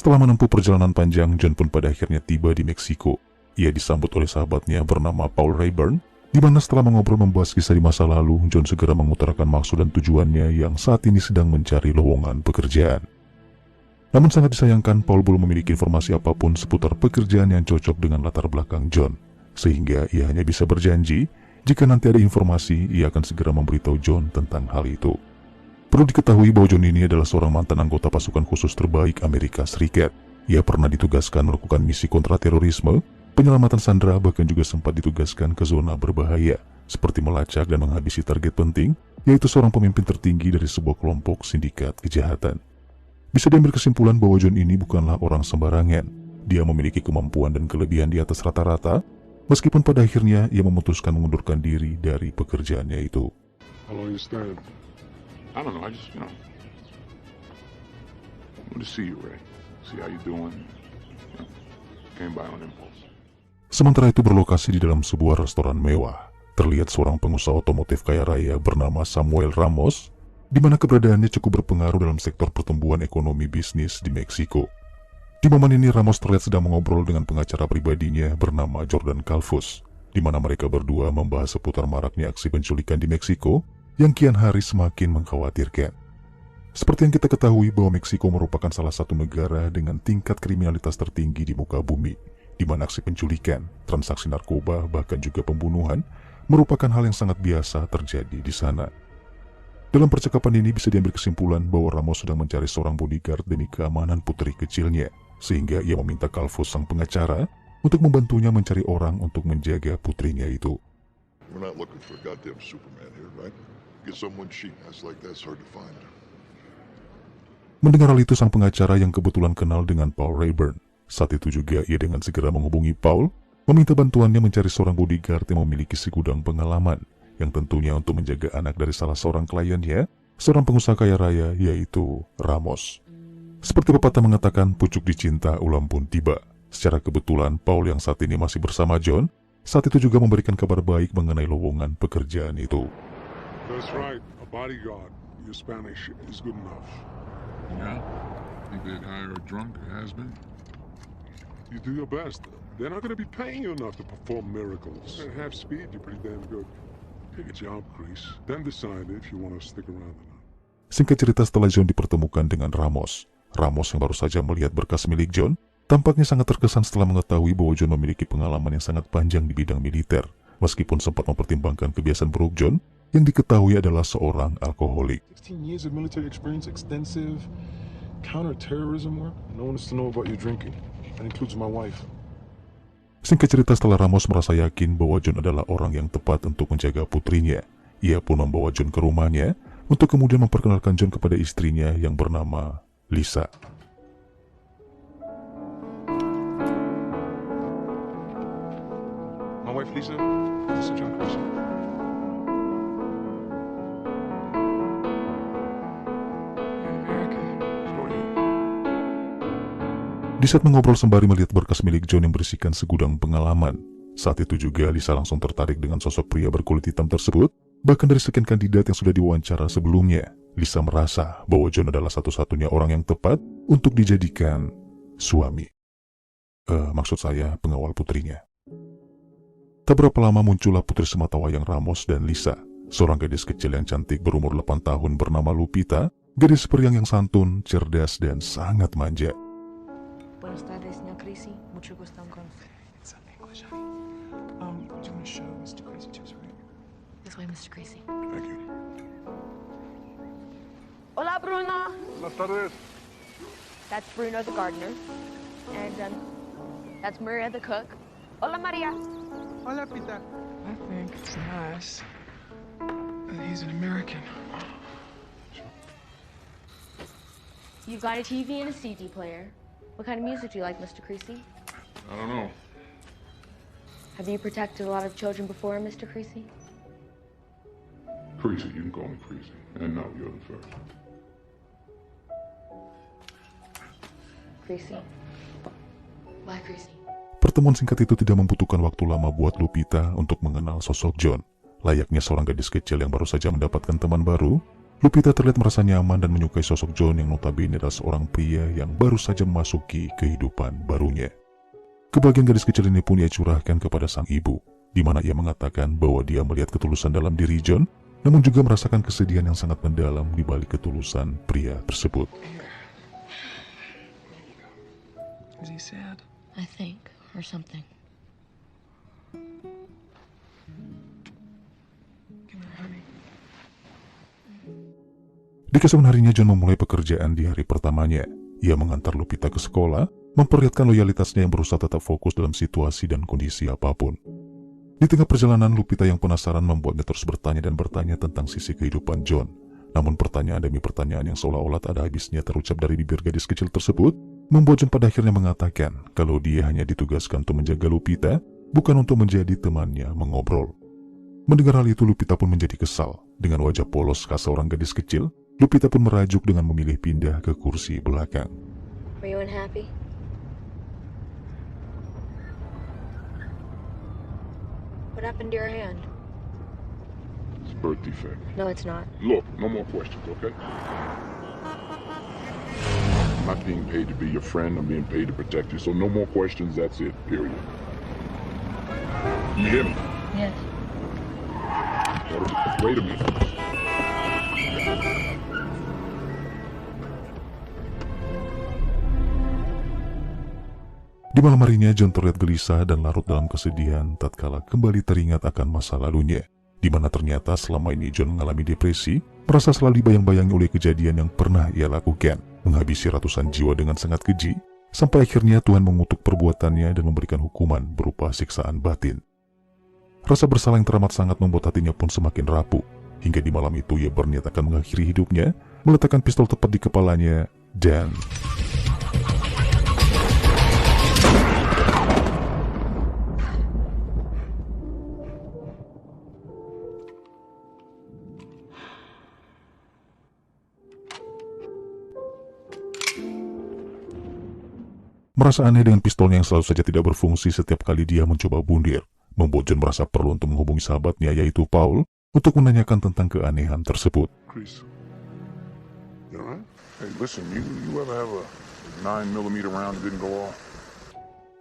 Setelah menempuh perjalanan panjang, John pun pada akhirnya tiba di Meksiko. Ia disambut oleh sahabatnya bernama Paul Rayburn, di mana setelah mengobrol membahas kisah di masa lalu, John segera mengutarakan maksud dan tujuannya yang saat ini sedang mencari lowongan pekerjaan. Namun sangat disayangkan, Paul belum memiliki informasi apapun seputar pekerjaan yang cocok dengan latar belakang John, sehingga ia hanya bisa berjanji jika nanti ada informasi, ia akan segera memberitahu John tentang hal itu. Perlu diketahui bahwa John ini adalah seorang mantan anggota pasukan khusus terbaik Amerika Serikat. Ia pernah ditugaskan melakukan misi kontraterorisme, penyelamatan sandera, bahkan juga sempat ditugaskan ke zona berbahaya, seperti melacak dan menghabisi target penting, yaitu seorang pemimpin tertinggi dari sebuah kelompok sindikat kejahatan. Bisa diambil kesimpulan bahwa John ini bukanlah orang sembarangan. Dia memiliki kemampuan dan kelebihan di atas rata-rata, meskipun pada akhirnya ia memutuskan mengundurkan diri dari pekerjaannya itu. How long you staying? I don't know, I just, want to see you, Ray. See how you doing. Came by on impulse. Sementara itu berlokasi di dalam sebuah restoran mewah, terlihat seorang pengusaha otomotif kaya raya bernama Samuel Ramos, di mana keberadaannya cukup berpengaruh dalam sektor pertumbuhan ekonomi bisnis di Meksiko. Di momen ini Ramos terlihat sedang mengobrol dengan pengacara pribadinya bernama Jordan Calvus, di mana mereka berdua membahas seputar maraknya aksi penculikan di Meksiko yang kian hari semakin mengkhawatirkan. Seperti yang kita ketahui bahwa Meksiko merupakan salah satu negara dengan tingkat kriminalitas tertinggi di muka bumi, di mana aksi penculikan, transaksi narkoba, bahkan juga pembunuhan merupakan hal yang sangat biasa terjadi di sana. Dalam percakapan ini bisa diambil kesimpulan bahwa Ramos sedang mencari seorang bodyguard demi keamanan putri kecilnya, sehingga ia meminta Calvus sang pengacara untuk membantunya mencari orang untuk menjaga putrinya itu. We're not looking for a goddamn Superman here, right? Get someone cheap. That's hard to find. Mendengar hal itu, sang pengacara yang kebetulan kenal dengan Paul Rayburn, saat itu juga ia dengan segera menghubungi Paul, meminta bantuannya mencari seorang bodyguard yang memiliki segudang pengalaman, yang tentunya untuk menjaga anak dari salah seorang kliennya, seorang pengusaha kaya raya, yaitu Ramos. Seperti pepatah mengatakan, pucuk dicinta ulam pun tiba. Secara kebetulan, Paul yang saat ini masih bersama John, saat itu juga memberikan kabar baik mengenai lowongan pekerjaan itu. That's right, a bodyguard. Your Spanish is good enough. Yeah? Think they'd hire a drunk, a has-been? You do your best. They're not going to be paying you enough to perform miracles. At half speed, you're pretty damn good. Take a job, Chris. Then decide if you want to stick around or not. Singkat cerita, setelah John dipertemukan dengan Ramos yang baru saja melihat berkas milik John, tampaknya sangat terkesan setelah mengetahui bahwa John memiliki pengalaman yang sangat panjang di bidang militer, meskipun sempat mempertimbangkan kebiasaan buruk John yang diketahui adalah seorang alkoholik. 16 years of military experience, extensive counter-terrorism work. No one is to know about your drinking. That includes my wife. Singkat cerita, setelah Ramos merasa yakin bahwa John adalah orang yang tepat untuk menjaga putrinya, ia pun membawa John ke rumahnya untuk kemudian memperkenalkan John kepada istrinya yang bernama Lisa. My wife Lisa, this is John Chris. Di saat mengobrol sembari melihat berkas milik John yang berisikan segudang pengalaman, saat itu juga Lisa langsung tertarik dengan sosok pria berkulit hitam tersebut. Bahkan dari sekian kandidat yang sudah diwawancara sebelumnya, Lisa merasa bahwa John adalah satu-satunya orang yang tepat untuk dijadikan suami. Maksud saya pengawal putrinya. Tak berapa lama muncullah putri sematawayang Ramos dan Lisa, seorang gadis kecil yang cantik berumur 8 tahun bernama Lupita, gadis periang yang santun, cerdas, dan sangat manja. Buenas tardes, señor Chrissy. Mucho gusto en conocer. It's a language, honey. Do you want to show Mr. Crazy to his room? This way, Mr. Chrissy. Thank you. Hola, Bruno. Buenas tardes. That's Bruno the gardener. And that's Maria the cook. Hola, Maria. Hola, Pita. I think it's nice that he's an American. You've got a TV and a CD player. What kind of music do you like, Mr. Creasy? I don't know. Have you protected a lot of children before, Mr. Creasy? Creasy, you can call me Creasy. And no, you're the first. Creasy? Why Creasy? Pertemuan singkat itu tidak membutuhkan waktu lama buat Lupita untuk mengenal sosok John. Layaknya seorang gadis kecil yang baru saja mendapatkan teman baru, Lupita terlihat merasa nyaman dan menyukai sosok John yang notabene adalah seorang pria yang baru saja memasuki kehidupan barunya. Kebahagiaan gadis kecil ini pun ia curahkan kepada sang ibu, di mana ia mengatakan bahwa dia melihat ketulusan dalam diri John, namun juga merasakan kesedihan yang sangat mendalam di balik ketulusan pria tersebut. Is he sad? I think, or something. Come here, honey. Di keesokan harinya John memulai pekerjaan di hari pertamanya. Ia mengantar Lupita ke sekolah, memperlihatkan loyalitasnya yang berusaha tetap fokus dalam situasi dan kondisi apapun. Di tengah perjalanan, Lupita yang penasaran membuatnya terus bertanya dan bertanya tentang sisi kehidupan John. Namun pertanyaan demi pertanyaan yang seolah-olah tak ada habisnya terucap dari bibir gadis kecil tersebut, membuat John pada akhirnya mengatakan kalau dia hanya ditugaskan untuk menjaga Lupita, bukan untuk menjadi temannya mengobrol. Mendengar hal itu, Lupita pun menjadi kesal. Dengan wajah polos khas seorang gadis kecil, Lupita pun merajuk dengan memilih pindah ke kursi belakang. Were you unhappy? What happened to your hand? It's a birth defect. No, it's not. Look, no more questions, okay? I'm not being paid to be your friend. I'm being paid to protect you. So no more questions. That's it. Period. You hear me? Yes. Wait a minute. Di malam harinya, John terlihat gelisah dan larut dalam kesedihan tatkala kembali teringat akan masa lalunya, di mana ternyata selama ini John mengalami depresi, merasa selalu dibayang-bayangi oleh kejadian yang pernah ia lakukan, menghabisi ratusan jiwa dengan sangat keji, sampai akhirnya Tuhan mengutuk perbuatannya dan memberikan hukuman berupa siksaan batin. Rasa bersalah yang teramat sangat membuat hatinya pun semakin rapuh, hingga di malam itu ia berniat akan mengakhiri hidupnya, meletakkan pistol tepat di kepalanya, dan... Merasa aneh dengan pistolnya yang selalu saja tidak berfungsi setiap kali dia mencoba bundir, membuat John merasa perlu untuk menghubungi sahabatnya yaitu Paul untuk menanyakan tentang keanehan tersebut. Chris, you alright? Hey, listen, you ever have a 9mm round that didn't go off?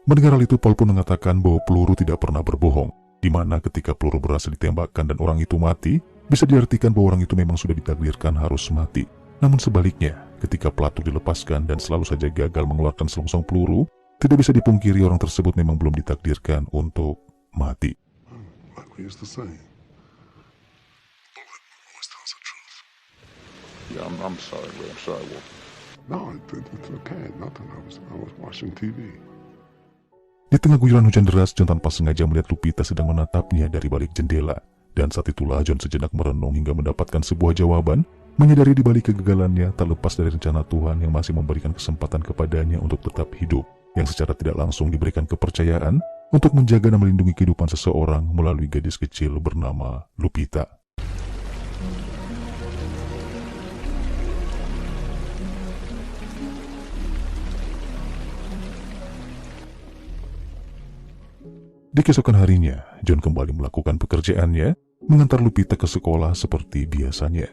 Mendengar hal itu, Paul pun mengatakan bahwa peluru tidak pernah berbohong, di mana ketika peluru berhasil ditembakkan dan orang itu mati, bisa diartikan bahwa orang itu memang sudah ditakdirkan harus mati. Namun sebaliknya, ketika pelatuk dilepaskan dan selalu saja gagal mengeluarkan selongsong peluru, tidak bisa dipungkiri orang tersebut memang belum ditakdirkan untuk mati. Like we used to say. Yeah, I'm sorry, Ray. I'm sorry, Wolf. No, it's okay. Nothing. I was watching TV. Di tengah guyuran hujan deras, John tanpa sengaja melihat Lupita sedang menatapnya dari balik jendela. Dan saat itulah John sejenak merenung hingga mendapatkan sebuah jawaban, menyadari di balik kegagalannya tak lepas dari rencana Tuhan yang masih memberikan kesempatan kepadanya untuk tetap hidup, yang secara tidak langsung diberikan kepercayaan untuk menjaga dan melindungi kehidupan seseorang melalui gadis kecil bernama Lupita. Di keesokan harinya, John kembali melakukan pekerjaannya, mengantar Lupita ke sekolah seperti biasanya.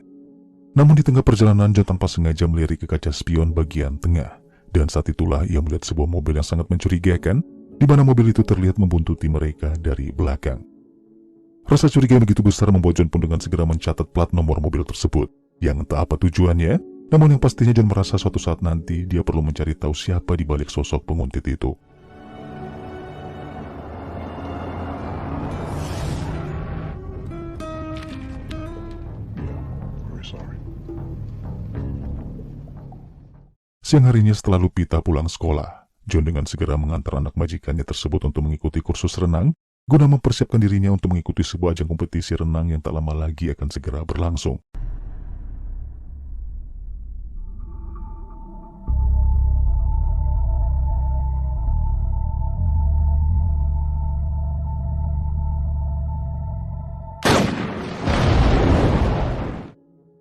Namun di tengah perjalanan, John tanpa sengaja melirik ke kaca spion bagian tengah, dan saat itulah ia melihat sebuah mobil yang sangat mencurigakan, di mana mobil itu terlihat membuntuti mereka dari belakang. Rasa curiga yang begitu besar membuat John pun dengan segera mencatat plat nomor mobil tersebut, yang entah apa tujuannya, namun yang pastinya John merasa suatu saat nanti dia perlu mencari tahu siapa di balik sosok penguntit itu. Siang harinya setelah Lupita pulang sekolah, John dengan segera mengantar anak majikannya tersebut untuk mengikuti kursus renang, guna mempersiapkan dirinya untuk mengikuti sebuah ajang kompetisi renang yang tak lama lagi akan segera berlangsung.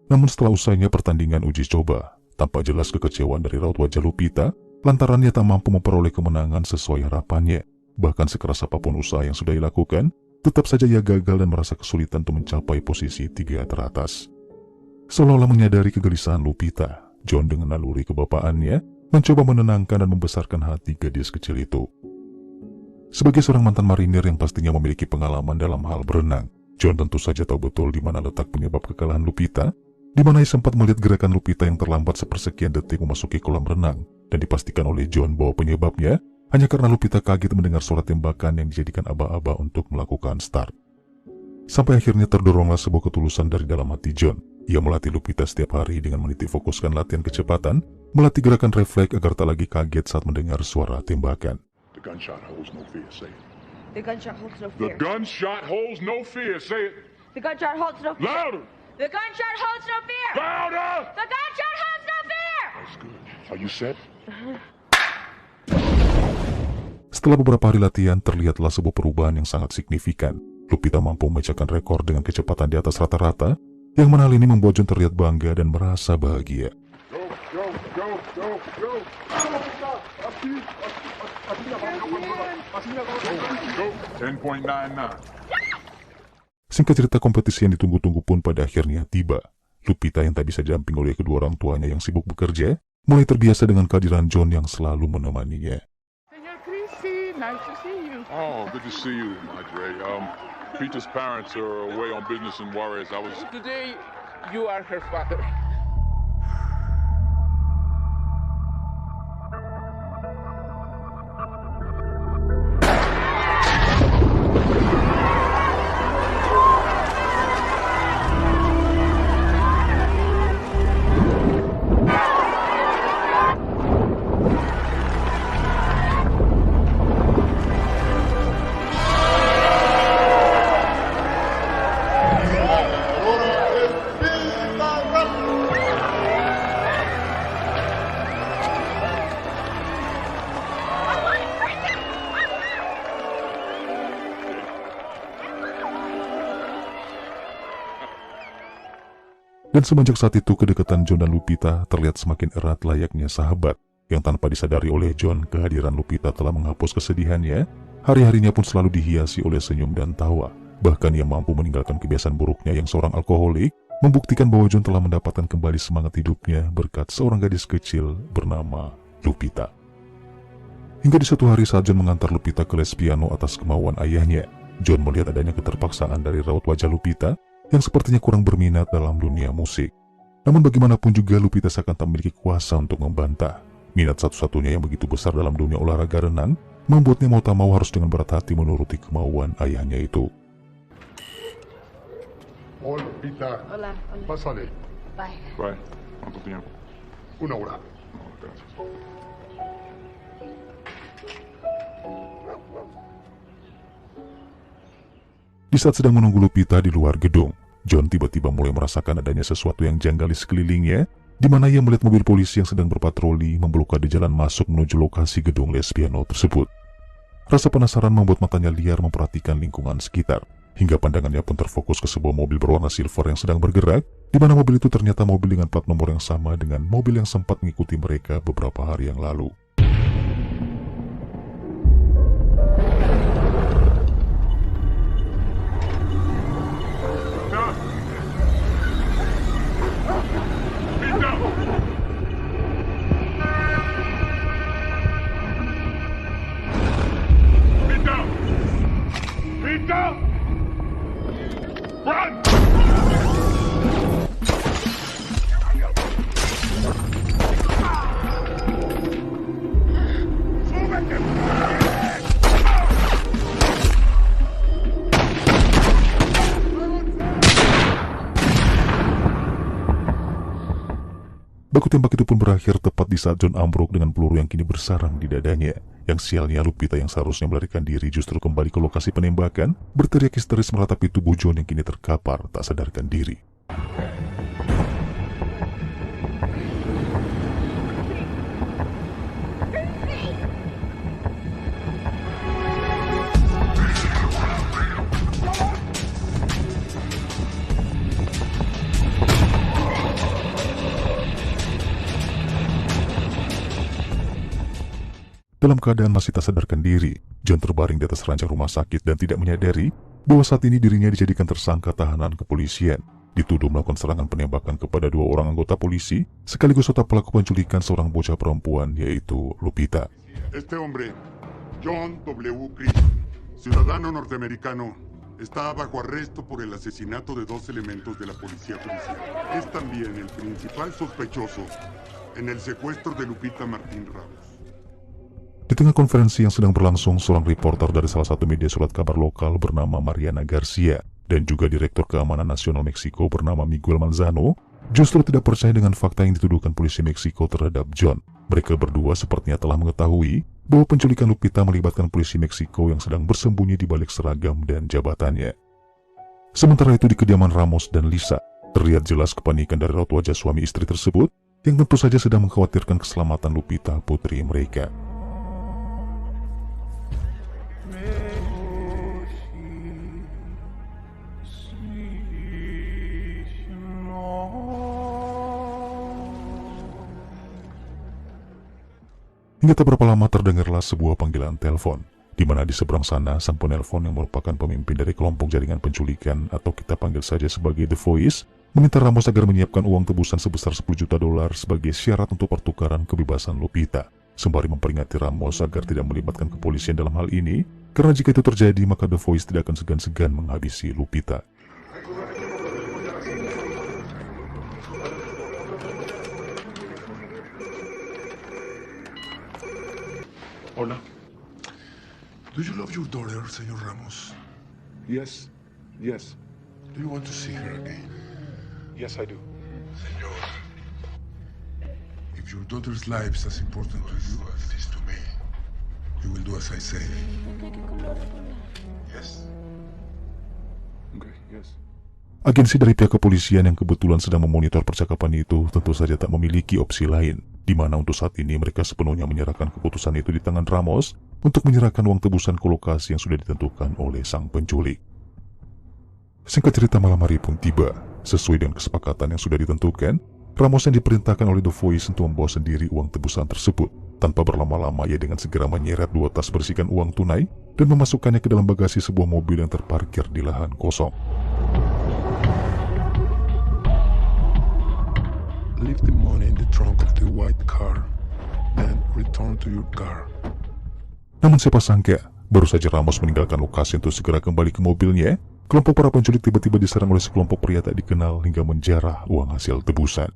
Namun setelah usainya pertandingan uji coba, tampak jelas kekecewaan dari raut wajah Lupita, lantaran ia tak mampu memperoleh kemenangan sesuai harapannya. Bahkan sekeras apapun usaha yang sudah dilakukan, tetap saja ia gagal dan merasa kesulitan untuk mencapai posisi 3 teratas. Seolah-olah menyadari kegelisahan Lupita, John dengan naluri kebapaannya mencoba menenangkan dan membesarkan hati gadis kecil itu. Sebagai seorang mantan marinir yang pastinya memiliki pengalaman dalam hal berenang, John tentu saja tahu betul di mana letak penyebab kekalahan Lupita, di mana ia sempat melihat gerakan Lupita yang terlambat sepersekian detik memasuki kolam renang, dan dipastikan oleh John bahwa penyebabnya hanya karena Lupita kaget mendengar suara tembakan yang dijadikan aba-aba untuk melakukan start. Sampai akhirnya terdoronglah sebuah ketulusan dari dalam hati John. Ia melatih Lupita setiap hari dengan menitik fokuskan latihan kecepatan, melatih gerakan refleks agar tak lagi kaget saat mendengar suara tembakan. The gunshot holds no fear, say it. The gunshot holds no The fear. gunshot holds no fear. Say it The gunshot holds no fear. louder. The gunshot holds no fear. Louder. The gunshot holds no fear. That's good. Are you set? Setelah beberapa hari latihan, terlihatlah sebuah perubahan yang sangat signifikan. Lupita mampu memecahkan rekor dengan kecepatan di atas rata-rata, yang mana hal ini membuat John terlihat bangga dan merasa bahagia. Go, go, go, go, go. Go. 10.99. Singkat cerita, kompetisi yang ditunggu-tunggu pun pada akhirnya tiba. Lupita yang tak bisa didamping oleh kedua orang tuanya yang sibuk bekerja, mulai terbiasa dengan kehadiran John yang selalu menemaninya. Senor Chrissy, nice to see you. Oh, good to see you, Madre. Peter's parents are away on business in Juarez. Today, you are her father. Dan semenjak saat itu, kedekatan John dan Lupita terlihat semakin erat layaknya sahabat, yang tanpa disadari oleh John, kehadiran Lupita telah menghapus kesedihannya. Hari-harinya pun selalu dihiasi oleh senyum dan tawa. Bahkan ia mampu meninggalkan kebiasaan buruknya yang seorang alkoholik, membuktikan bahwa John telah mendapatkan kembali semangat hidupnya berkat seorang gadis kecil bernama Lupita. Hingga di suatu hari saat John mengantar Lupita ke les piano atas kemauan ayahnya, John melihat adanya keterpaksaan dari raut wajah Lupita yang sepertinya kurang berminat dalam dunia musik. Namun bagaimanapun juga Lupita seakan tak memiliki kuasa untuk membantah. Minat satu-satunya yang begitu besar dalam dunia olahraga renang membuatnya mau tak mau harus dengan berat hati menuruti kemauan ayahnya itu. Hola, Lupita. Hola, hola. Pásale. Bye. Bye. ¿Cuánto tiempo? Una hora. No, gracias. Di saat sedang menunggu Lupita di luar gedung, John tiba-tiba mulai merasakan adanya sesuatu yang janggal di sekelilingnya, di mana ia melihat mobil polisi yang sedang berpatroli memblokade jalan masuk menuju lokasi gedung les piano tersebut. Rasa penasaran membuat matanya liar memperhatikan lingkungan sekitar, hingga pandangannya pun terfokus ke sebuah mobil berwarna silver yang sedang bergerak, di mana mobil itu ternyata mobil dengan plat nomor yang sama dengan mobil yang sempat mengikuti mereka beberapa hari yang lalu. Baku tembak itu pun berakhir tepat di saat John ambruk dengan peluru yang kini bersarang di dadanya. Yang sialnya, Lupita yang seharusnya melarikan diri justru kembali ke lokasi penembakan, berteriak histeris meratapi tubuh John yang kini terkapar tak sadarkan diri. Dalam keadaan masih tak sadarkan diri, John terbaring di atas ranjang rumah sakit dan tidak menyadari bahwa saat ini dirinya dijadikan tersangka tahanan kepolisian. dituduh melakukan serangan penembakan kepada 2 orang anggota polisi, sekaligus otak pelaku penculikan seorang bocah perempuan yaitu Lupita. Este hombre, John W. Chris, ciudadano norteamericano, está bajo arresto por el asesinato de 2 elementos de la policía judicial. Es también el principal sospechoso en el secuestro de Lupita Martín Ramos. Di tengah konferensi yang sedang berlangsung, seorang reporter dari salah satu media surat kabar lokal bernama Mariana Garcia dan juga Direktur Keamanan Nasional Meksiko bernama Miguel Manzano justru tidak percaya dengan fakta yang dituduhkan polisi Meksiko terhadap John. Mereka berdua sepertinya telah mengetahui bahwa penculikan Lupita melibatkan polisi Meksiko yang sedang bersembunyi di balik seragam dan jabatannya. Sementara itu di kediaman Ramos dan Lisa, terlihat jelas kepanikan dari raut wajah suami istri tersebut yang tentu saja sedang mengkhawatirkan keselamatan Lupita, putri mereka. Hingga tak berapa lama terdengarlah sebuah panggilan telepon, di mana di seberang sana sang penelpon yang merupakan pemimpin dari kelompok jaringan penculikan atau kita panggil saja sebagai The Voice, meminta Ramos agar menyiapkan uang tebusan sebesar $10 juta sebagai syarat untuk pertukaran kebebasan Lupita, sembari memperingati Ramos agar tidak melibatkan kepolisian dalam hal ini, karena jika itu terjadi maka The Voice tidak akan segan-segan menghabisi Lupita. Hola. Do you love your daughter, Señor Ramos? Yes. Yes. Do you want to see her again? Yes, I do. Señor, if your daughter's life is as important to you as it is to me, you will do as I say. Yes. Okay, yes. Agensi dari pihak kepolisian yang kebetulan sedang memonitor percakapan itu tentu saja tak memiliki opsi lain, di mana untuk saat ini mereka sepenuhnya menyerahkan keputusan itu di tangan Ramos untuk menyerahkan uang tebusan ke lokasi yang sudah ditentukan oleh sang penculik. Singkat cerita, malam hari pun tiba. Sesuai dengan kesepakatan yang sudah ditentukan, Ramos yang diperintahkan oleh The Voice untuk membawa sendiri uang tebusan tersebut. Tanpa berlama-lama, ia dengan segera menyeret 2 tas berisikan uang tunai dan memasukkannya ke dalam bagasi sebuah mobil yang terparkir di lahan kosong. Leave the money in the trunk of the white car, then return to your car. Namun siapa sangka, baru saja Ramos meninggalkan lokasi untuk segera kembali ke mobilnya, kelompok para penculik tiba-tiba diserang oleh sekelompok pria tak dikenal hingga menjarah uang hasil tebusan.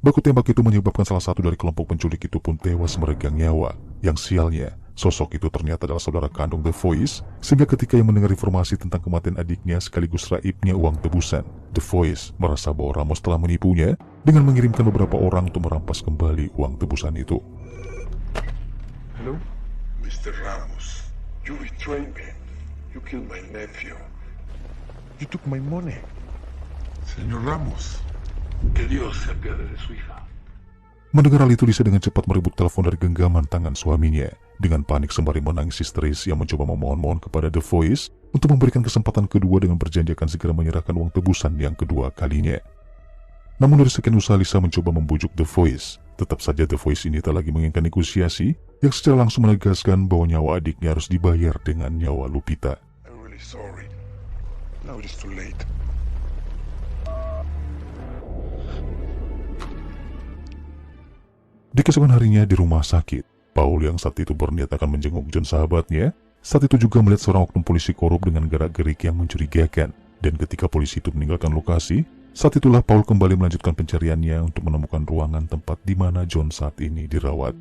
Baku tembak itu menyebabkan salah satu dari kelompok penculik itu pun tewas meregang nyawa. Yang sialnya, sosok itu ternyata adalah saudara kandung The Voice, sehingga ketika ia mendengar informasi tentang kematian adiknya sekaligus raibnya uang tebusan, The Voice merasa bahwa Ramos telah menipunya dengan mengirimkan beberapa orang untuk merampas kembali uang tebusan itu. Hello? Mr. Ramos, you betrayed me. You killed my nephew. You took my money. Señor Ramos, que Dios se apiade de su hija. Mendengar hal itu, Lisa dengan cepat merebut telepon dari genggaman tangan suaminya. Dengan panik sembari menangis histeris, ia mencoba memohon-mohon kepada The Voice untuk memberikan kesempatan kedua dengan berjanji akan segera menyerahkan uang tebusan yang kedua kalinya. Namun dari sekian usaha Lisa mencoba membujuk The Voice, tetap saja The Voice ini tak lagi menginginkan negosiasi yang secara langsung menegaskan bahwa nyawa adiknya harus dibayar dengan nyawa Lupita. I'm really sorry. Now it is too late. Di keesokan harinya di rumah sakit, Paul yang saat itu berniat akan menjenguk John sahabatnya, saat itu juga melihat seorang oknum polisi korup dengan gerak-gerik yang mencurigakan. Dan ketika polisi itu meninggalkan lokasi, saat itulah Paul kembali melanjutkan pencariannya untuk menemukan ruangan tempat di mana John saat ini dirawat.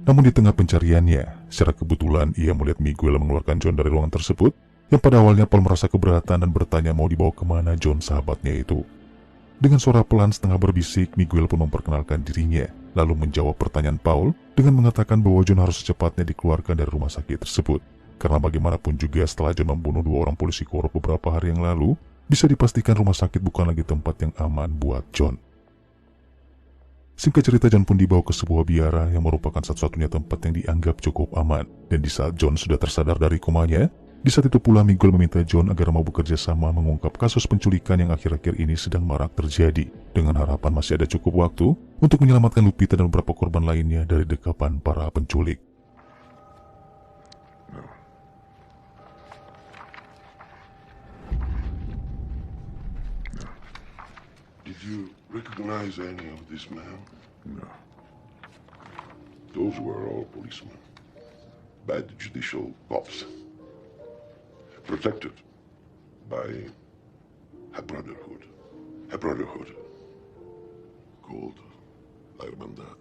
Namun di tengah pencariannya, secara kebetulan ia melihat Miguel mengeluarkan John dari ruangan tersebut, yang pada awalnya Paul merasa keberatan dan bertanya mau dibawa kemana John sahabatnya itu. Dengan suara pelan setengah berbisik, Miguel pun memperkenalkan dirinya, lalu menjawab pertanyaan Paul dengan mengatakan bahwa John harus secepatnya dikeluarkan dari rumah sakit tersebut. Karena bagaimanapun juga setelah John membunuh 2 orang polisi korup beberapa hari yang lalu, bisa dipastikan rumah sakit bukan lagi tempat yang aman buat John. Singkat cerita, John pun dibawa ke sebuah biara yang merupakan satu-satunya tempat yang dianggap cukup aman. Dan di saat John sudah tersadar dari komanya, di saat itu pula Miguel meminta John agar mau bekerja sama mengungkap kasus penculikan yang akhir-akhir ini sedang marak terjadi. Dengan harapan masih ada cukup waktu untuk menyelamatkan Lupita dan beberapa korban lainnya dari dekapan para penculik. Did you recognize any of this man? No. Those were all policemen. Bad judicial cops. Protected by a brotherhood. A brotherhood called La Hermandad.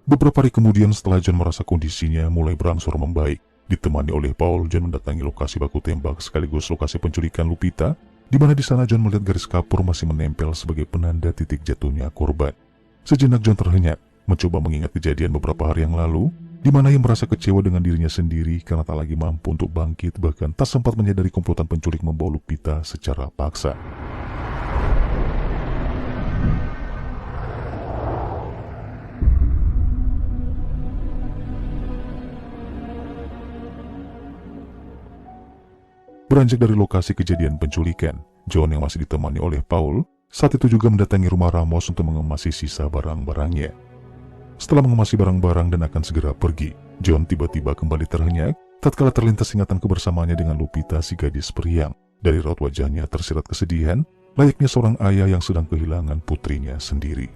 Beberapa hari kemudian setelah John merasa kondisinya mulai berangsur membaik, ditemani oleh Paul, John mendatangi lokasi baku tembak sekaligus lokasi penculikan Lupita, di mana di sana John melihat garis kapur masih menempel sebagai penanda titik jatuhnya korban. Sejenak John terhenyak, mencoba mengingat kejadian beberapa hari yang lalu, di mana ia merasa kecewa dengan dirinya sendiri karena tak lagi mampu untuk bangkit, bahkan tak sempat menyadari komplotan penculik membawa Lupita secara paksa. Beranjak dari lokasi kejadian penculikan, John yang masih ditemani oleh Paul, saat itu juga mendatangi rumah Ramos untuk mengemasi sisa barang-barangnya. Setelah mengemasi barang-barang dan akan segera pergi, John tiba-tiba kembali terhenyak tatkala terlintas ingatan kebersamaannya dengan Lupita, si gadis periang. Dari raut wajahnya tersirat kesedihan, layaknya seorang ayah yang sedang kehilangan putrinya sendiri.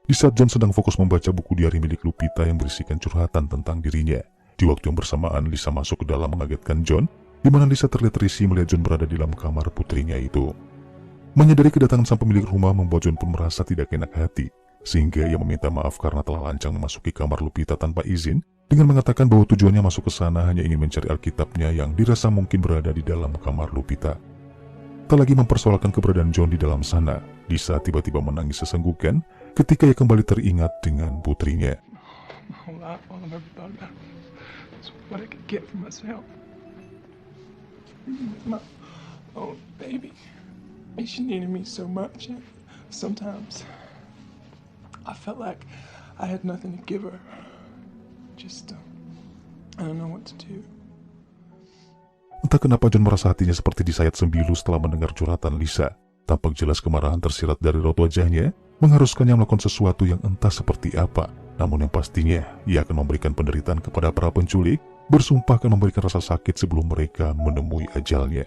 Di saat John sedang fokus membaca buku diari milik Lupita yang berisikan curhatan tentang dirinya, di waktu yang bersamaan Lisa masuk ke dalam mengagetkan John, di mana Lisa terlihat risih melihat John berada di dalam kamar putrinya itu. Menyadari kedatangan sang pemilik rumah membuat John pun merasa tidak enak hati, sehingga ia meminta maaf karena telah lancang memasuki kamar Lupita tanpa izin, dengan mengatakan bahwa tujuannya masuk ke sana hanya ingin mencari Alkitabnya yang dirasa mungkin berada di dalam kamar Lupita. Tak lagi mempersoalkan keberadaan John di dalam sana, Lisa tiba-tiba menangis sesenggukan ketika ia kembali teringat dengan putrinya. Oh, baby, she needed me so much. Sometimes I felt like I had nothing to give her. Just, I don't know what to do. Entah kenapa John merasa hatinya seperti disayat sembilu setelah mendengar curhatan Lisa. Tampak jelas kemarahan tersirat dari raut wajahnya, mengharuskannya melakukan sesuatu yang entah seperti apa. Namun yang pastinya, ia akan memberikan penderitaan kepada para penculik, bersumpah akan memberikan rasa sakit sebelum mereka menemui ajalnya.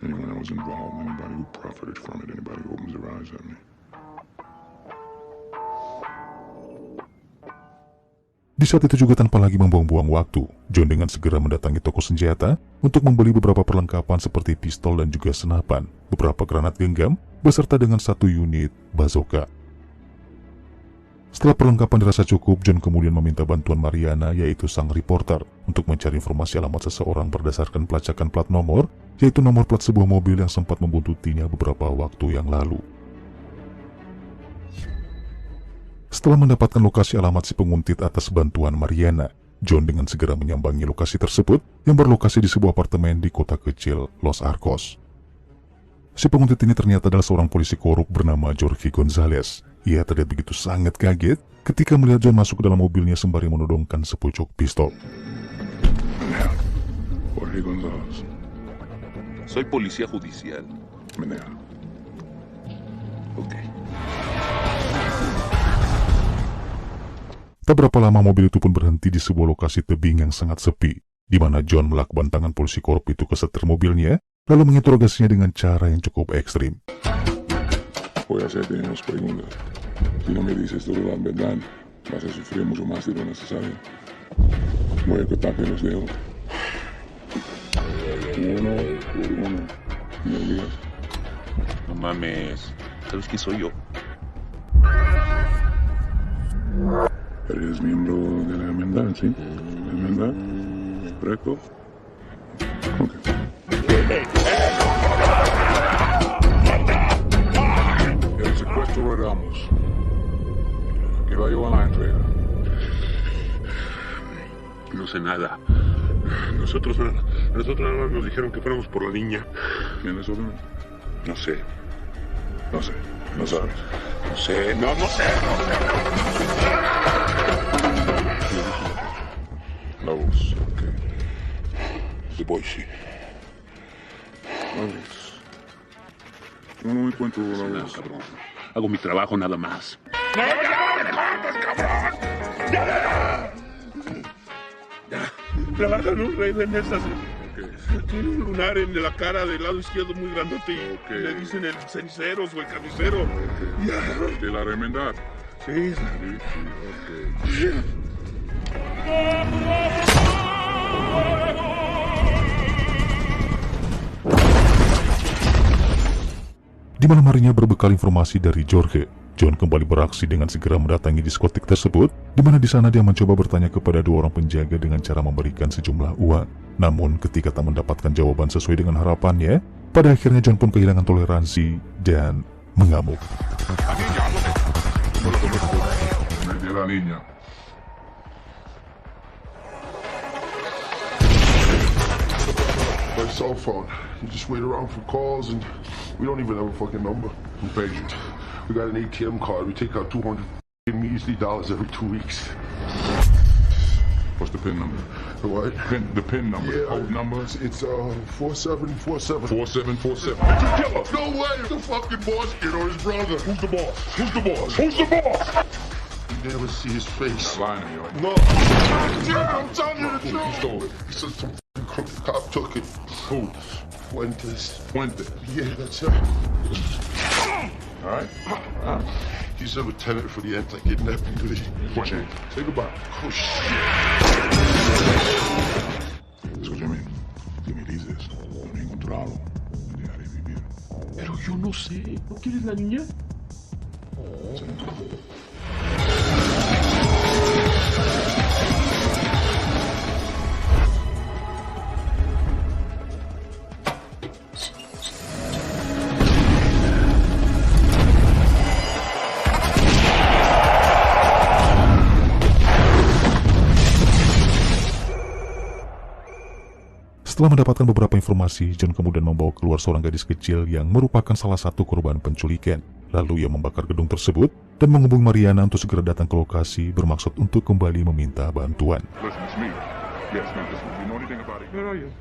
Anyone that was involved, anybody who profited from it, anybody who opens their eyes at me. Di saat itu juga tanpa lagi membuang-buang waktu, John dengan segera mendatangi toko senjata untuk membeli beberapa perlengkapan seperti pistol dan juga senapan, beberapa granat genggam, beserta dengan 1 unit bazooka. Setelah perlengkapan dirasa cukup, John kemudian meminta bantuan Mariana, yaitu sang reporter, untuk mencari informasi alamat seseorang berdasarkan pelacakan plat nomor, yaitu nomor plat sebuah mobil yang sempat membuntutinya beberapa waktu yang lalu. Setelah mendapatkan lokasi alamat si penguntit atas bantuan Mariana, John dengan segera menyambangi lokasi tersebut yang berlokasi di sebuah apartemen di kota kecil Los Arcos. Si penguntit ini ternyata adalah seorang polisi korup bernama Jorge Gonzalez. Ia terlihat begitu sangat kaget ketika melihat John masuk ke dalam mobilnya sembari menodongkan sepucuk pistol. Jorge Gonzalez. Soy policía judicial. Menea. Okay. Tak berapa lama mobil itu pun berhenti di sebuah lokasi tebing yang sangat sepi, di mana John melakban tangan polisi korup itu ke setir mobilnya, lalu menginterogasinya dengan cara yang cukup ekstrim. Voy a hacerte unas preguntas. Si no me dices toda la verdad, vas a sufrir mucho más de lo necesario. Voy a cortarte los dedos. Uno por uno. ¿Me olvidas? No mames. ¿Sabes quién soy yo? Eres miembro de la hermandad, ¿sí? ¿La hermandad? ¿Correcto? Ok. El secuestro de Ramos. Iba yo a la entrega. No sé nada. Nosotros nada más nos dijeron que fuéramos por la niña. ¿Quiénes son? No sé. No sé. No sabes. No sé. No sé. La voz, ok. The boy, sí. La voz. No encuentro la No, voz. cabrón. Hago mi trabajo nada más. ¡No me cortes, cabrón! ¡Ya! Trabajan un rey de mesas. Tiene un lunar en la cara del lado izquierdo muy grandote y le dicen el ceniceros o el carnicero. ¿De la remendad? Sí. Ok. Di malam harinya berbekal informasi dari Jorge, John kembali beraksi dengan segera mendatangi diskotik tersebut, di mana di sana dia mencoba bertanya kepada dua orang penjaga dengan cara memberikan sejumlah uang. Namun ketika tak mendapatkan jawaban sesuai dengan harapannya, pada akhirnya John pun kehilangan toleransi dan mengamuk. De la niña. My cell phone. You just wait around for calls and we don't even have a fucking number. Who paid you? We got an ATM card. We take out $200 measly every 2 weeks. What's the PIN number? The what? The PIN number. Yeah, The code number? It's 4747. 4747. No way! The fucking boss kid or his brother. Who's the boss? Who's the boss? Who's the boss? You never see his face. Lying to me right No. I'm telling you the Who truth. stole it? He said some fucking cop took it. Who? Fuentes. Fuente. Yeah, that's it. All right. He's a lieutenant for the anti-kidnapping division. Fuente. Say goodbye. Oh, shit. Escúchame. Si me dices, no he encontrado, me dejaré vivir. Pero yo no sé. ¿No quieres la niña? Setelah mendapatkan beberapa informasi, John kemudian membawa keluar seorang gadis kecil yang merupakan salah satu korban penculikan. Lalu ia membakar gedung tersebut dan menghubungi Mariana untuk segera datang ke lokasi bermaksud untuk kembali meminta bantuan. Listen, it's me. Yes, no, listen. Do you know anything about it? Where are you?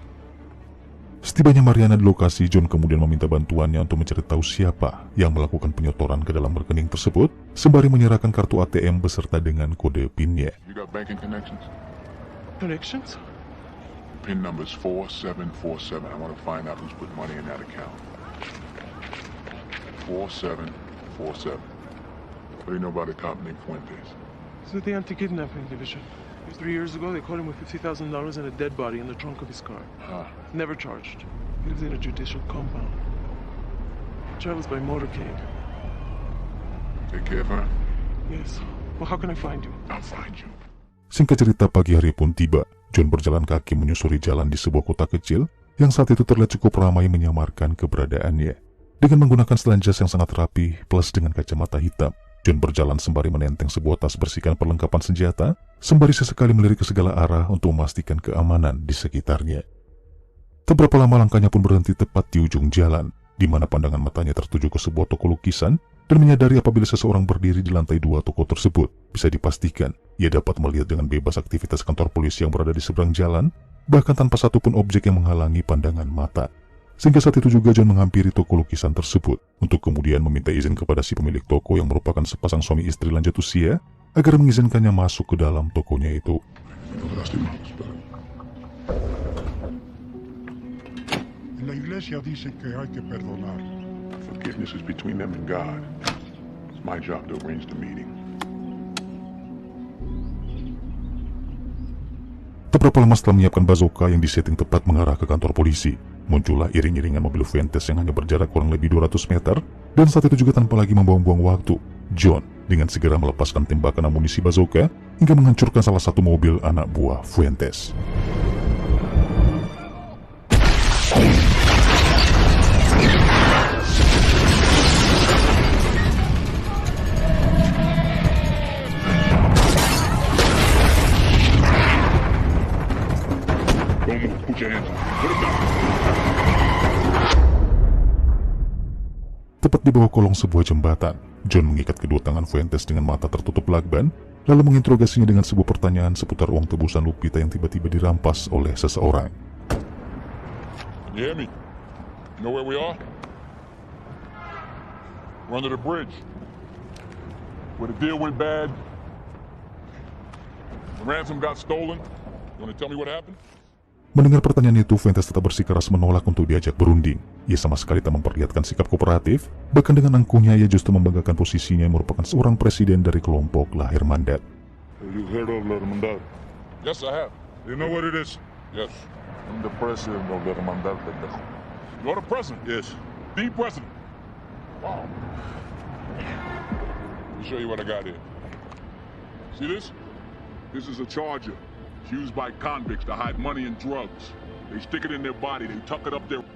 Setibanya Mariana di lokasi, John kemudian meminta bantuannya untuk mencari tahu siapa yang melakukan penyotoran ke dalam rekening tersebut, sembari menyerahkan kartu ATM beserta dengan kode PIN-nya. You got banking connections? Connections? PIN number's 4747. I want to find out who's put money in that account. 4747. What do you know about a cop named Fuentes? It's with the anti-kidnapping division. 3 years ago, they caught him with $50,000 and a dead body in the trunk of his car. Never charged. He lives in a judicial compound. Travels by motorcade. Take care of her? Yes. Well, how can I find you? I'll find you. Singkat cerita, pagi hari pun tiba. John berjalan kaki menyusuri jalan di sebuah kota kecil yang saat itu terlihat cukup ramai menyamarkan keberadaannya. Dengan menggunakan setelan jas yang sangat rapi plus dengan kacamata hitam, John berjalan sembari menenteng sebuah tas berisikan perlengkapan senjata, sembari sesekali melirik ke segala arah untuk memastikan keamanan di sekitarnya. Tak berapa lama langkahnya pun berhenti tepat di ujung jalan, di mana pandangan matanya tertuju ke sebuah toko lukisan, dan menyadari apabila seseorang berdiri di lantai 2 toko tersebut, bisa dipastikan ia dapat melihat dengan bebas aktivitas kantor polisi yang berada di seberang jalan, bahkan tanpa satupun objek yang menghalangi pandangan mata. Sehingga saat itu juga John menghampiri toko lukisan tersebut untuk kemudian meminta izin kepada si pemilik toko yang merupakan sepasang suami istri lanjut usia agar mengizinkannya masuk ke dalam tokonya itu. La iglesia dice que hay que perdonar. Forgiveness is between them and God. It's my job to arrange the meeting. Tak berapa lama setelah menyiapkan bazooka yang disetting tepat mengarah ke kantor polisi, muncullah iring-iringan mobil Fuentes yang hanya berjarak kurang lebih 200 meter, dan saat itu juga tanpa lagi membuang-buang waktu, John dengan segera melepaskan tembakan amunisi bazooka hingga menghancurkan salah satu mobil anak buah Fuentes. tepat di bawah kolong sebuah jembatan. John mengikat kedua tangan Fuentes dengan mata tertutup lakban, lalu menginterogasinya dengan sebuah pertanyaan seputar uang tebusan Lupita yang tiba-tiba dirampas oleh seseorang. You hear me? You know where we are? We're under the bridge. Where the deal went bad. The ransom got stolen. You want to tell me what happened? Mendengar pertanyaan itu, Fuentes tetap bersikeras menolak untuk diajak berunding. Ia sama sekali tak memperlihatkan sikap kooperatif, bahkan dengan angkuhnya ia justru membanggakan posisinya yang merupakan seorang presiden dari kelompok La Hermandad. You heard of La Hermandad? Yes, I have. You know what it is? Yes. I'm the president of La Hermandad, pendejo. You're the president? Yes. The president? Wow. Let me show you what I got here. See this? This is a charger. It's used by convicts to hide money and drugs. They stick it in their body, they tuck it up their... You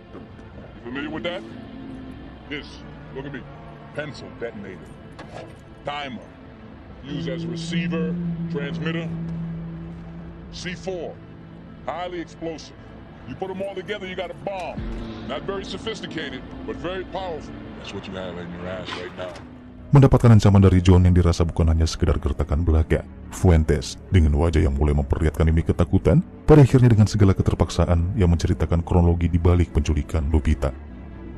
familiar with that? This, look at me. Pencil detonator. Timer. Used as receiver, transmitter. C4. Highly explosive. You put them all together, you got a bomb. Not very sophisticated, but very powerful. That's what you have in your ass right now. Mendapatkan ancaman dari John yang dirasa bukan hanya sekedar gertakan belaka, Fuentes dengan wajah yang mulai memperlihatkan mimik ketakutan, pada akhirnya dengan segala keterpaksaan yang menceritakan kronologi di balik penculikan Lupita.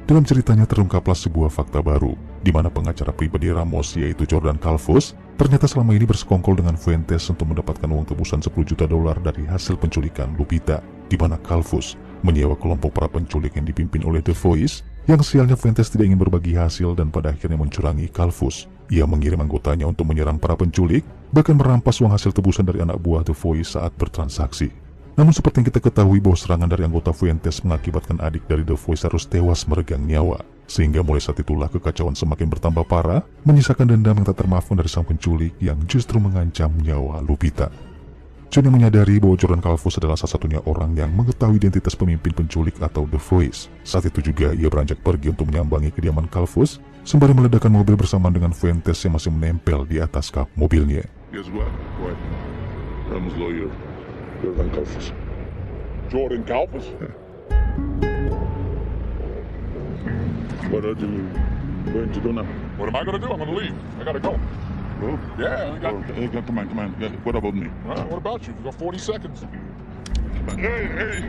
Dalam ceritanya terungkaplah sebuah fakta baru, di mana pengacara pribadi Ramos yaitu Jordan Calvus ternyata selama ini bersekongkol dengan Fuentes untuk mendapatkan uang tebusan $10 juta dari hasil penculikan Lupita, di mana Calvus menyewa kelompok para penculik yang dipimpin oleh The Voice. Yang sialnya Fuentes tidak ingin berbagi hasil dan pada akhirnya mencurangi Calvus. Ia mengirim anggotanya untuk menyerang para penculik, bahkan merampas uang hasil tebusan dari anak buah The Voice saat bertransaksi. Namun seperti yang kita ketahui bahwa serangan dari anggota Fuentes mengakibatkan adik dari The Voice harus tewas meregang nyawa. Sehingga mulai saat itulah kekacauan semakin bertambah parah, menyisakan dendam yang tak termaafkan dari sang penculik yang justru mengancam nyawa Lupita. John yang menyadari bahwa Jordan Calvus adalah salah satunya orang yang mengetahui identitas pemimpin penculik atau The Voice. Saat itu juga ia beranjak pergi untuk menyambangi kediaman Calvus, sembari meledakkan mobil bersamaan dengan Fuentes yang masih menempel di atas kap mobilnya. Guess what? What? Ramos' lawyer, Jordan Calvus. Jordan Calvus? What are you going to do now? What am I going to do? I'm going to leave. I got to go. Oh? Yeah, I got... Hey, come on. Yeah, what about me? What about you? You got 40 seconds. Hey!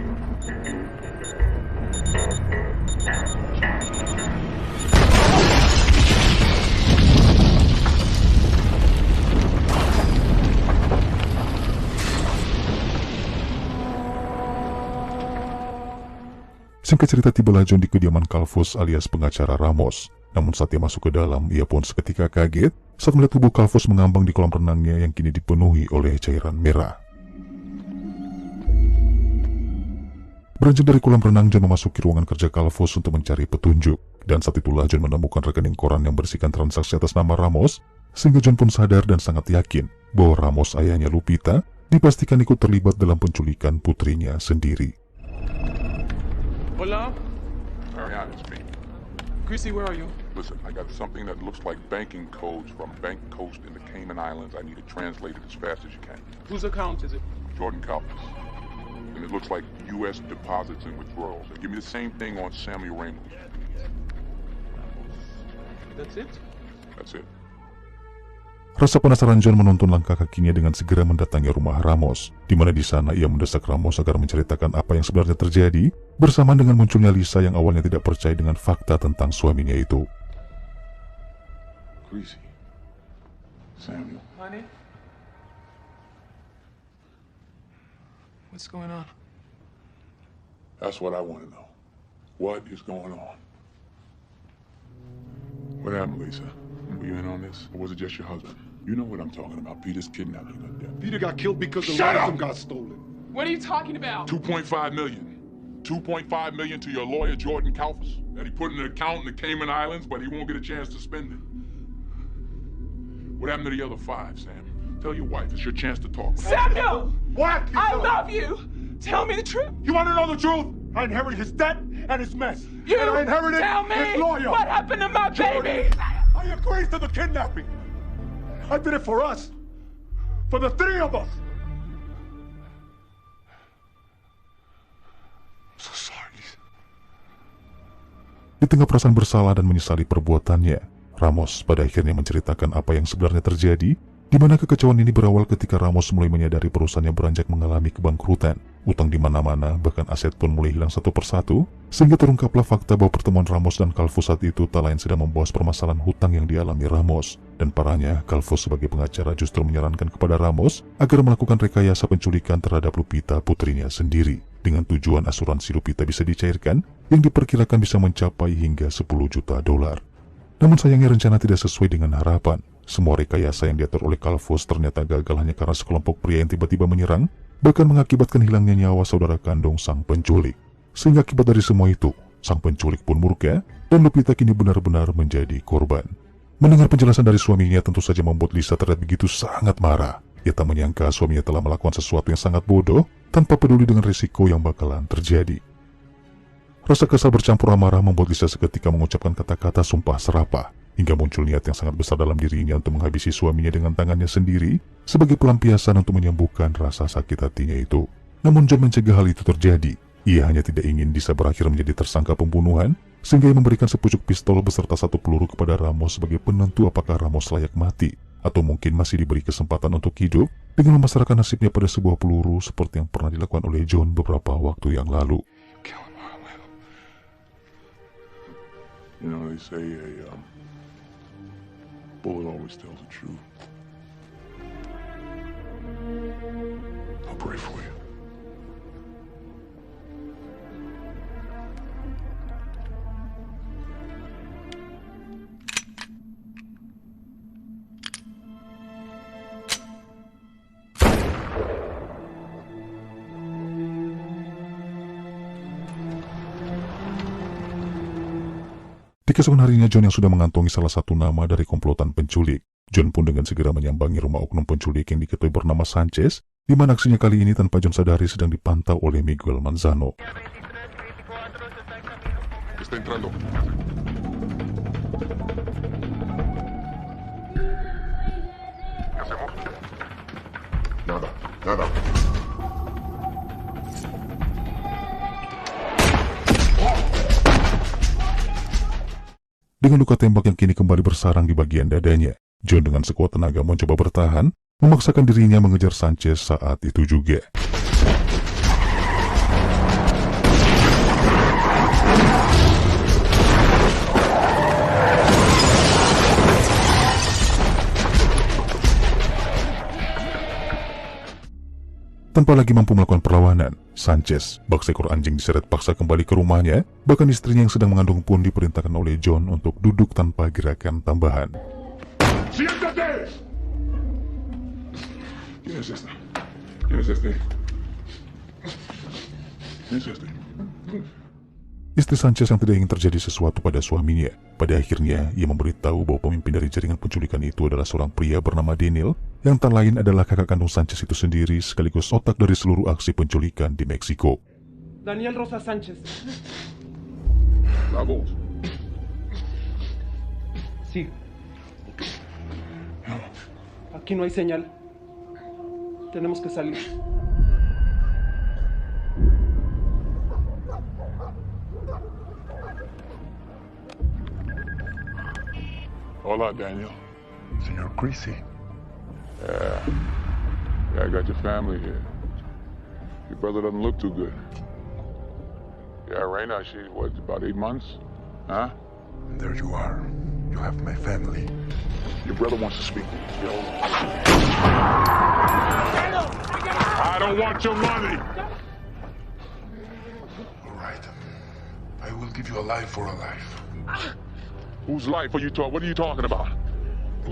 Singkat cerita, tibalah John di kediaman Calvus alias pengacara Ramos. Namun saat dia masuk ke dalam, ia pun seketika kaget saat melihat tubuh Calvus mengambang di kolam renangnya yang kini dipenuhi oleh cairan merah. Beranjak dari kolam renang, John memasuki ruangan kerja Calvus untuk mencari petunjuk. Dan saat itulah John menemukan rekening koran yang berisikan transaksi atas nama Ramos, sehingga John pun sadar dan sangat yakin bahwa Ramos, ayahnya Lupita, dipastikan ikut terlibat dalam penculikan putrinya sendiri. Hola? Mariana, it's me. Chrissy, where are you? Listen, I got something that looks like banking codes from Bank Coast in the Cayman Islands. I need it translated as fast as you can. Whose account is it? Jordan Calvus. And it looks like U.S. deposits and withdrawals. And give me the same thing on Samuel Ramos. That's it? That's it. Rasa penasaran John menuntun langkah kakinya dengan segera mendatangi rumah Ramos, di mana di sana ia mendesak Ramos agar menceritakan apa yang sebenarnya terjadi, bersamaan dengan munculnya Lisa yang awalnya tidak percaya dengan fakta tentang suaminya itu. Greasy. Samuel. Honey? What's going on? That's what I want to know. What is going on? What happened, Lisa? Were you in on this? Or was it just your husband? You know what I'm talking about. Peter's kidnapping to death. Peter got killed because the Shut ransom up! got stolen. What are you talking about? 2.5 million. 2.5 million to your lawyer, Jordan Calvus, that he put in an account in the Cayman Islands, but he won't get a chance to spend it. What happened to the other 5, Sam? Tell your wife. It's your chance to talk. Samuel! What? I love you! Tell me the truth! You want to know the truth? I inherited his debt and his mess. You and I inherited tell me his lawyer. what happened to my baby! I agreed to the kidnapping. I did it for us. For the 3 of us. I'm so sorry. Di Di tengah perasaan bersalah dan menyesali perbuatannya, Ramos pada akhirnya menceritakan apa yang sebenarnya terjadi, di mana kekecewaan ini berawal ketika Ramos mulai menyadari perusahaannya beranjak mengalami kebangkrutan. Utang di mana-mana, bahkan aset pun mulai hilang satu persatu, sehingga terungkaplah fakta bahwa pertemuan Ramos dan Calvo saat itu tak lain sedang membahas permasalahan hutang yang dialami Ramos. Dan parahnya, Calvo sebagai pengacara justru menyarankan kepada Ramos agar melakukan rekayasa penculikan terhadap Lupita, putrinya sendiri, dengan tujuan asuransi Lupita bisa dicairkan yang diperkirakan bisa mencapai hingga 10 juta dolar. Namun sayangnya rencana tidak sesuai dengan harapan. Semua rekayasa yang diatur oleh Calvo ternyata gagal hanya karena sekelompok pria yang tiba-tiba menyerang, bahkan mengakibatkan hilangnya nyawa saudara kandung sang penculik. Sehingga akibat dari semua itu, sang penculik pun murka dan Lupita kini benar-benar menjadi korban. Mendengar penjelasan dari suaminya tentu saja membuat Lisa terlihat begitu sangat marah. Ia tak menyangka suaminya telah melakukan sesuatu yang sangat bodoh tanpa peduli dengan risiko yang bakalan terjadi. Rasa kesal bercampur amarah membuat Lisa seketika mengucapkan kata-kata sumpah serapah, hingga muncul niat yang sangat besar dalam dirinya untuk menghabisi suaminya dengan tangannya sendiri sebagai pelampiasan untuk menyembuhkan rasa sakit hatinya itu. Namun John mencegah hal itu terjadi. Ia hanya tidak ingin Lisa berakhir menjadi tersangka pembunuhan, sehingga ia memberikan sepucuk pistol beserta satu peluru kepada Ramos sebagai penentu apakah Ramos layak mati, atau mungkin masih diberi kesempatan untuk hidup dengan memasrahkan nasibnya pada sebuah peluru seperti yang pernah dilakukan oleh John beberapa waktu yang lalu. You know, they say a bullet always tells the truth. I'll pray for you. Di keesokan harinya John yang sudah mengantongi salah satu nama dari komplotan penculik. John pun dengan segera menyambangi rumah oknum penculik yang diketahui bernama Sanchez, di mana aksinya kali ini tanpa John sadari sedang dipantau oleh Miguel Manzano. Está entrando. ¿Qué hacemos? Nada. Dengan luka tembak yang kini kembali bersarang di bagian dadanya, John dengan sekuat tenaga mencoba bertahan, memaksakan dirinya mengejar Sanchez saat itu juga. Tanpa lagi mampu melakukan perlawanan, Sanchez, bak seekor anjing diseret paksa kembali ke rumahnya, bahkan istrinya yang sedang mengandung pun diperintahkan oleh John untuk duduk tanpa gerakan tambahan. ¡Siéntate! ¿Quién es este? ¿Quién es este? ¿Quién es este? Istri Sanchez yang tidak ingin terjadi sesuatu pada suaminya, pada akhirnya ia memberitahu bahwa pemimpin dari jaringan penculikan itu adalah seorang pria bernama Daniel, yang tak lain adalah kakak kandung Sanchez itu sendiri sekaligus otak dari seluruh aksi penculikan di Meksiko. Daniel Rosa Sánchez. La voz. Sí. Aquí no hay señal. Tenemos que salir. Hola, Daniel. Señor Creasy. Yeah, I got your family here. Your brother doesn't look too good. Yeah, Reina, she's what, about 8 months? Huh? And there you are. You have my family. Your brother wants to speak to you. I don't want your money! All right. I will give you a life for a life. Whose life are you talking? What are you talking about?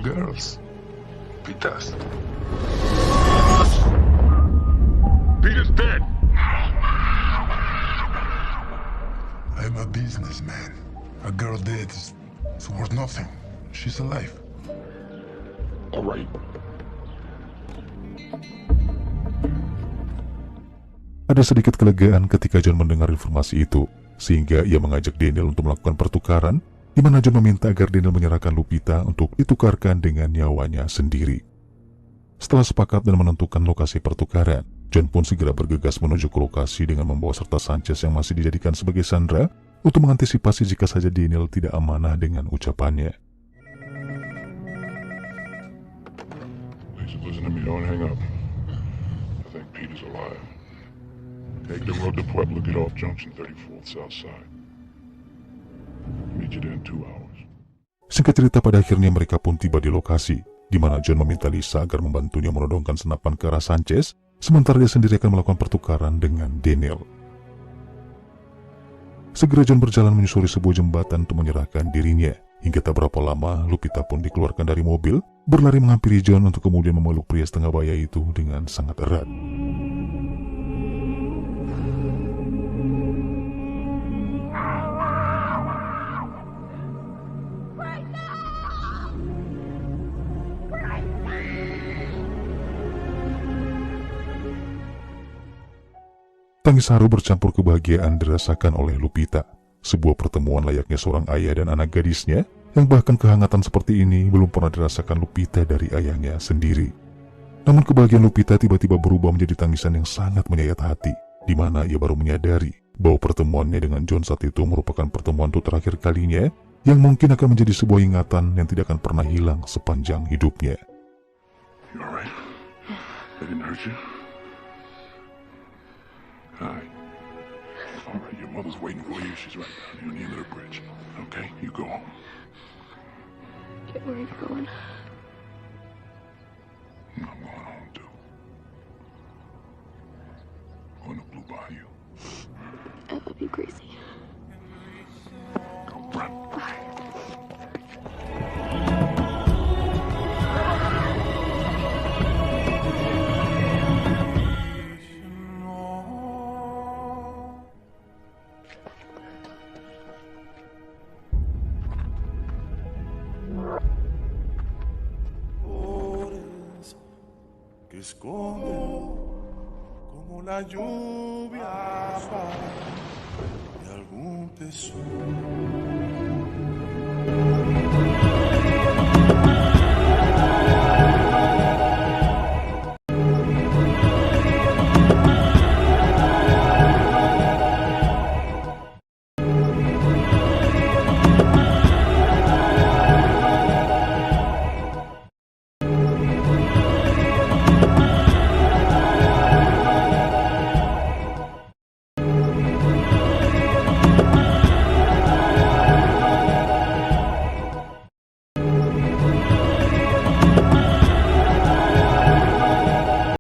Girls. Pitas. Peter's dead. I'm a businessman. A girl dead is worth nothing. She's alive. All right. Ada sedikit kelegaan ketika John mendengar informasi itu, sehingga ia mengajak Daniel untuk melakukan pertukaran, di mana John meminta agar Daniel menyerahkan Lupita untuk ditukarkan dengan nyawanya sendiri. Setelah sepakat dan menentukan lokasi pertukaran, John pun segera bergegas menuju ke lokasi dengan membawa serta Sanchez yang masih dijadikan sebagai sandera untuk mengantisipasi jika saja Daniel tidak amanah dengan ucapannya. Listen to me, don't hang up. I think Peter's alive. Take the road to Pueblo, get off Junction 34th South Side. Meet you there in 2 hours. Singkat cerita, pada akhirnya mereka pun tiba di lokasi, di mana John meminta Lisa agar membantunya menodongkan senapan ke arah Sanchez, sementara dia sendiri akan melakukan pertukaran dengan Daniel. Segera John berjalan menyusuri sebuah jembatan untuk menyerahkan dirinya. Hingga tak berapa lama, Lupita pun dikeluarkan dari mobil, berlari menghampiri John untuk kemudian memeluk pria setengah baya itu dengan sangat erat. Tangis haru bercampur kebahagiaan dirasakan oleh Lupita. Sebuah pertemuan layaknya seorang ayah dan anak gadisnya, yang bahkan kehangatan seperti ini belum pernah dirasakan Lupita dari ayahnya sendiri. Namun kebahagiaan Lupita tiba-tiba berubah menjadi tangisan yang sangat menyayat hati, di mana ia baru menyadari bahwa pertemuannya dengan John saat itu merupakan pertemuan untuk terakhir kalinya, yang mungkin akan menjadi sebuah ingatan yang tidak akan pernah hilang sepanjang hidupnya. You alright? I didn't hurt you? Alright. Alright, your mother's waiting for you. She's right down here near the bridge. Okay, you go home. Get where you're going. I'm going home too. Going to Blue Bayou. I love you, Gracie. Go run. Que esconde como la lluvia de algún tesoro.